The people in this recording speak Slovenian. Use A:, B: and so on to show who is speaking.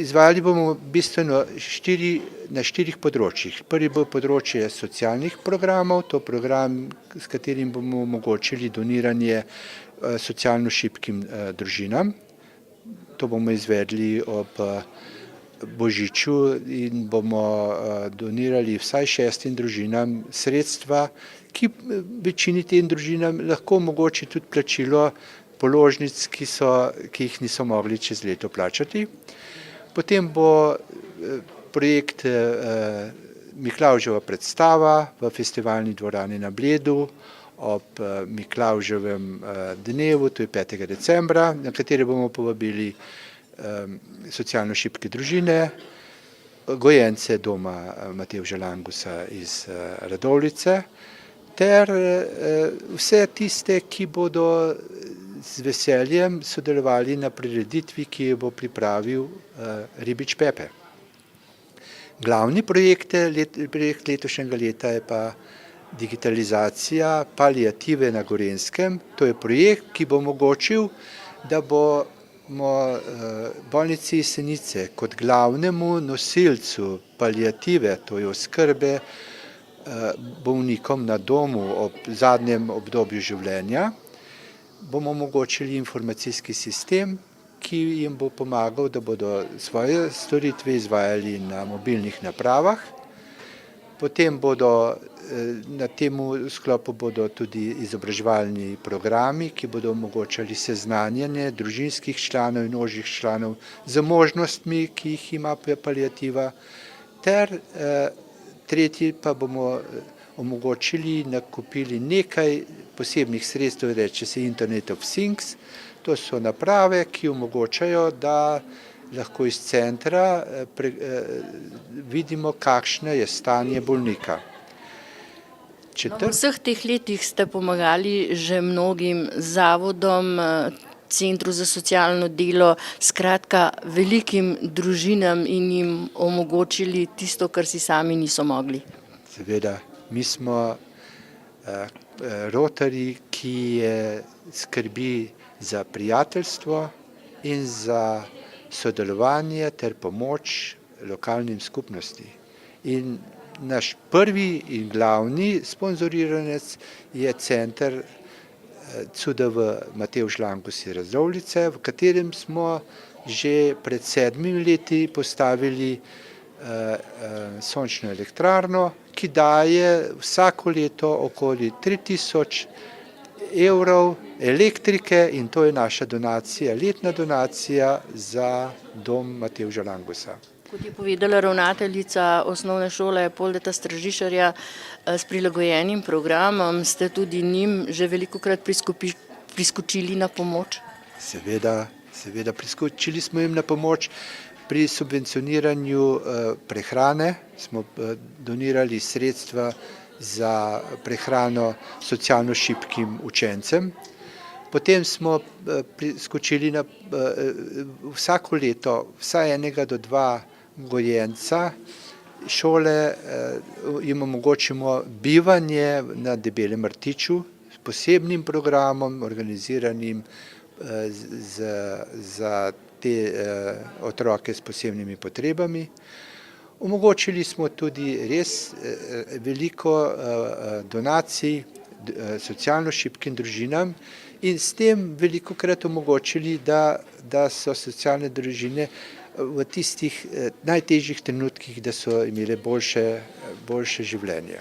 A: Izvajali bomo bistveno na štirih področjih. Prvi bo področje socialnih programov, to program, s katerim bomo omogočili doniranje socialno šibkim družinam. To bomo izvedli ob Božiču in bomo donirali vsaj 6 družinam sredstva, ki večini tem družinam lahko omogoči tudi plačilo položnic, ki jih niso mogli čez leto plačati. Potem bo projekt Miklavževa predstava v festivalni dvorani na Bledu ob Miklavževem dnevu, to je 5. decembra, na kateri bomo povabili socialno šibke družine, gojence doma Matevža Langusa iz Radovljice ter vse tiste, ki bodo z veseljem sodelovali na prireditvi, ki jo bo pripravil Ribič Pepe. Glavni projekt letošnjega leta je pa digitalizacija paliative na Gorenjskem. To je projekt, ki bo omogočil, da bomo bolnici Jesenice kot glavnemu nosilcu paliative, to je oskrbe bolnikom na domu ob zadnjem obdobju življenja, bomo omogočili informacijski sistem, ki jim bo pomagal, da bodo svoje storitve izvajali na mobilnih napravah. Potem na temu sklopu bodo tudi izobraževalni programi, ki bodo omogočali seznanjanje družinskih članov in ožjih članov z možnostmi, ki jih ima paliativa, ter tretji pa bomo nakupili nekaj posebnih sredstev, reče se Internet of Things. To so naprave, ki omogočajo, da lahko iz centra vidimo, kakšno je stanje bolnika.
B: V vseh teh letih ste pomagali že mnogim zavodom, Centru za socialno delo, skratka velikim družinam in jim omogočili tisto, kar si sami niso mogli.
A: Seveda, mi smo Rotary, ki skrbi za prijateljstvo in za sodelovanje ter pomoč lokalnim skupnosti. In naš prvi in glavni sponzoriranec je center CUDV Matevž Langus iz Radovljice, v katerem smo že pred 7 leti postavili sončno elektrarno, ki daje vsako leto okoli 3000 evrov elektrike in to je naša donacija, letna donacija za dom Matevža Langusa.
B: Kot je povedala ravnateljica osnovne šole Poldeta Stražišarja, s prilagojenim programom ste tudi njim že velikokrat priskočili na pomoč?
A: Seveda, priskočili smo jim na pomoč. Pri subvencioniranju prehrane smo donirali sredstva za prehrano socialno šibkim učencem. Potem smo priskočili vsako leto vsaj 1 do 2 gojenca šole, jim omogočimo bivanje na Debelem rtiču s posebnim programom, organiziranim za te otroke s posebnimi potrebami. Omogočili smo tudi res veliko donacij socialno šibkim družinam in s tem velikokrat omogočili, da so socialne družine v tistih najtežjih trenutkih, da so imele boljše življenje.